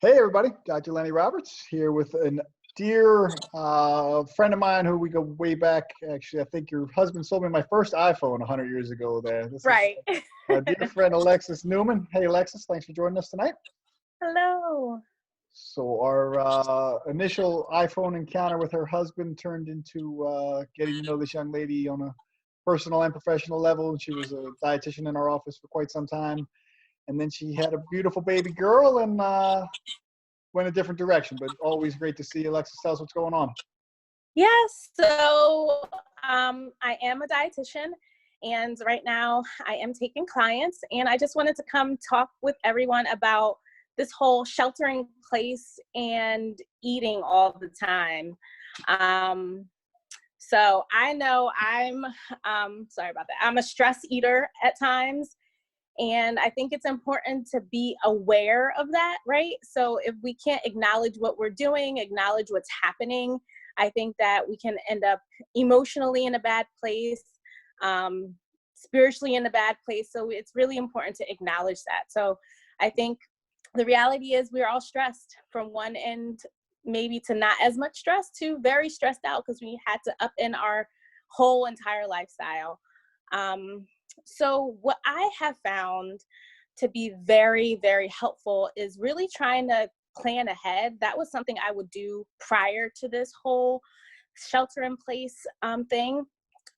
Hey everybody, Dr. Lenny Roberts here with a dear friend of mine who we go way back. Actually, I think your husband sold me my first iPhone 100 years ago there. This right. is my dear friend Alexis Newman. Hey Alexis, thanks for joining us tonight. Hello. So our initial iPhone encounter with her husband turned into getting to know this young lady on a personal and professional level. She was a dietitian in our office for quite some time. And then she had a beautiful baby girl and went a different direction, but always great to see you. Alexis, tell us what's going on. Yes, so I am a dietitian, and right now I am taking clients, and I just wanted to come talk with everyone about this whole sheltering in place and eating all the time. So I know I'm, sorry about that, I'm a stress eater at times. And I think it's important to be aware of that, right? So if we can't acknowledge what we're doing, acknowledge what's happening, I think that we can end up emotionally in a bad place, spiritually in a bad place. So it's really important to acknowledge that. So I think the reality is we're all stressed from one end, maybe to not as much stress to very stressed out because we had to up in our whole entire lifestyle. So what I have found to be very, very helpful is really trying to plan ahead. That was something I would do prior to this whole shelter in place thing.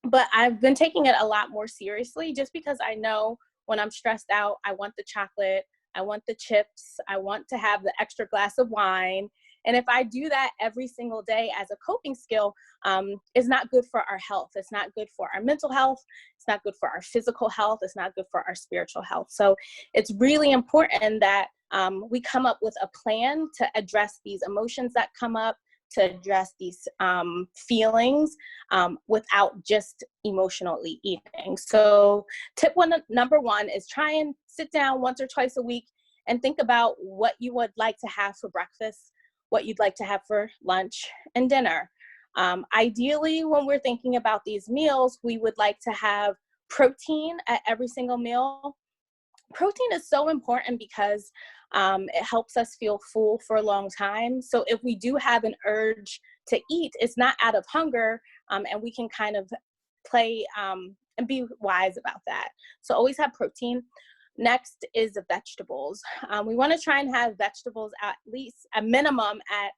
But I've been taking it a lot more seriously just because I know when I'm stressed out, I want the chocolate, I want the chips, I want to have the extra glass of wine. And if I do that every single day as a coping skill, it's not good for our health. It's not good for our mental health. It's not good for our physical health. It's not good for our spiritual health. So it's really important that we come up with a plan to address these emotions that come up, to address these feelings without just emotionally eating. So number one is try and sit down once or twice a week and think about what you would like to have for breakfast, what you'd like to have for lunch and dinner. Ideally, when we're thinking about these meals, we would like to have protein at every single meal. Protein is so important because it helps us feel full for a long time. So if we do have an urge to eat, it's not out of hunger, and we can kind of play and be wise about that. So always have protein. Next is the vegetables. We want to try and have vegetables at least a minimum at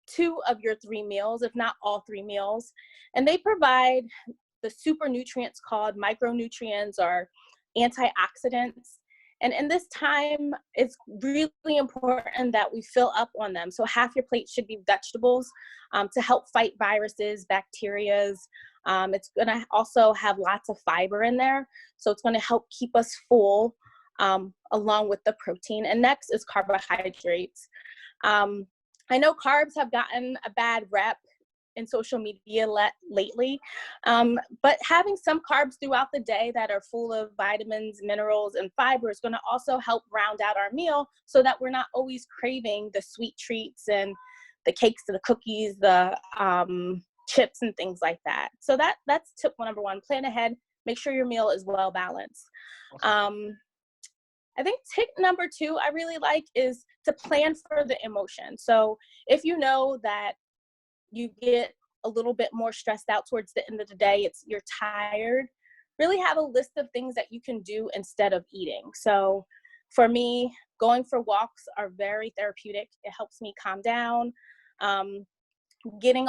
2 of your 3 meals, if not all 3 meals. And they provide the super nutrients called micronutrients or antioxidants. And in this time, it's really important that we fill up on them. So half your plate should be vegetables to help fight viruses, bacterias. It's going to also have lots of fiber in there. So it's going to help keep us full along with the protein. And next is carbohydrates. I know carbs have gotten a bad rep in social media lately, but having some carbs throughout the day that are full of vitamins, minerals, and fiber is going to also help round out our meal so that we're not always craving the sweet treats and the cakes and the cookies, the chips and things like that. So that's tip number 1, plan ahead, make sure your meal is well balanced. I think tip number 2 I really like is to plan for the emotion. So if you know that you get a little bit more stressed out towards the end of the day, you're tired, really have a list of things that you can do instead of eating. So for me, going for walks are very therapeutic. It helps me calm down. I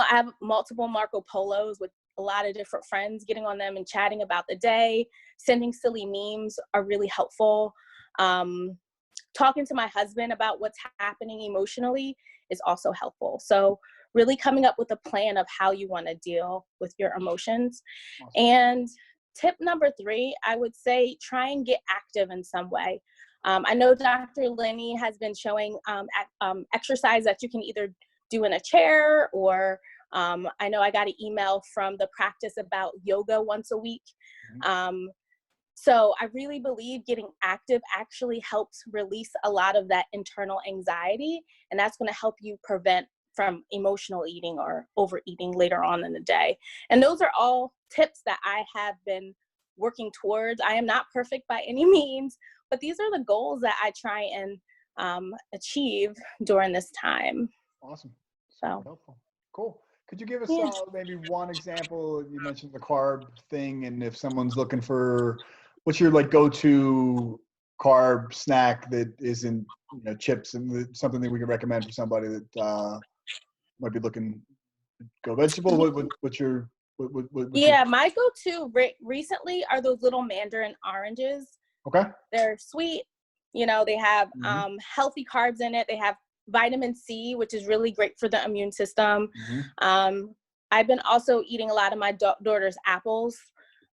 have multiple Marco Polos with a lot of different friends, getting on them and chatting about the day, sending silly memes are really helpful. Talking to my husband about what's happening emotionally is also helpful. So really coming up with a plan of how you want to deal with your emotions. Awesome. And tip number 3, I would say try and get active in some way. I know Dr. Lenny has been showing exercise that you can either do in a chair or I know I got an email from the practice about yoga once a week. So I really believe getting active actually helps release a lot of that internal anxiety, and that's going to help you prevent from emotional eating or overeating later on in the day. And those are all tips that I have been working towards. I am not perfect by any means, but these are the goals that I try and achieve during this time. Awesome. So Helpful. Cool. Could you give us yeah. maybe one example? You mentioned the carb thing, and if someone's looking for, what's your like go-to carb snack that isn't, you know, chips, and something that we could recommend for somebody that might be looking to go vegetable? What's your Yeah, my go-to recently are those little mandarin oranges. Okay. They're sweet. You know, they have healthy carbs in it. They have vitamin C, which is really great for the immune system. I've been also eating a lot of my daughter's apples.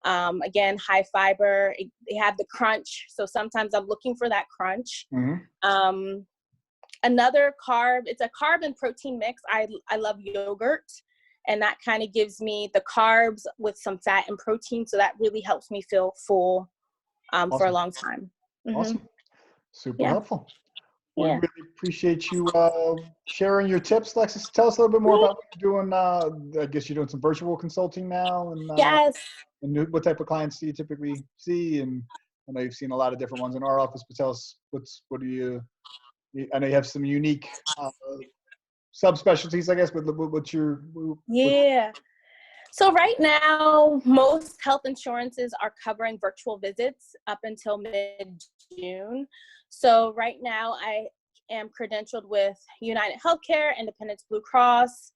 Again, high fiber. They have the crunch. So sometimes I'm looking for that crunch. Another carb, it's a carb and protein mix. I love yogurt. And that kind of gives me the carbs with some fat and protein. So that really helps me feel full Awesome. for a long time. Awesome. Super helpful. We Yeah. really appreciate you sharing your tips, Alexis. Tell us a little bit more about what you're doing. I guess you're doing some virtual consulting now. And, Yes. And what type of clients do you typically see? And I know you've seen a lot of different ones in our office, but tell us what do you, I know you have some unique subspecialties, I guess, but what's your... Yeah. So right now, most health insurances are covering virtual visits up until mid-June. So right now, I am credentialed with United Healthcare, Independence Blue Cross,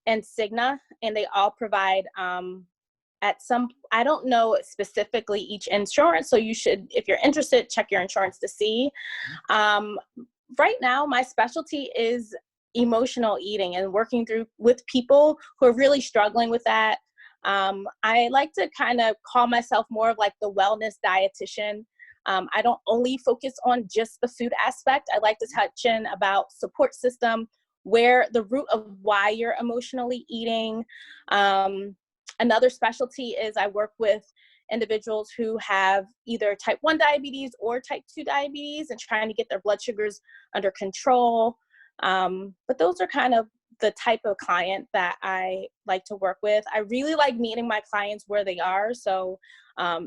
and Cigna, and they all provide I don't know specifically each insurance, so you should, if you're interested, check your insurance to see. Right now, my specialty is emotional eating and working with people who are really struggling with that. I like to kind of call myself more of like the wellness dietitian. I don't only focus on just the food aspect. I like to touch in about support system, where the root of why you're emotionally eating. Another specialty is I work with individuals who have either type 1 diabetes or type 2 diabetes and trying to get their blood sugars under control. But those are kind of the type of client that I like to work with. I really like meeting my clients where they are. So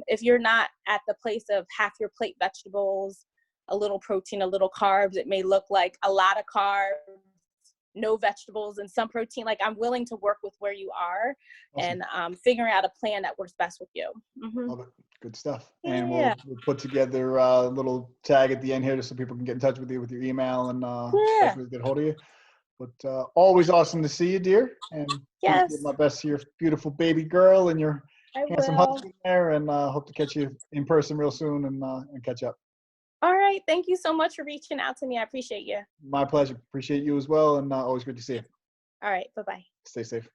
if you're not at the place of half your plate vegetables, a little protein, a little carbs, it may look like a lot of carbs, no vegetables, and some protein. Like, I'm willing to work with where you are. Awesome. And figuring out a plan that works best with you. Love it. Good stuff. And we'll put together a little tag at the end here just so people can get in touch with you with your email and definitely get hold of you. But always awesome to see you, dear. And please give my best to your beautiful baby girl and your handsome husband there. And hope to catch you in person real soon and catch up. All right. Thank you so much for reaching out to me. I appreciate you. My pleasure. Appreciate you as well. And always good to see you. All right. Bye-bye. Stay safe.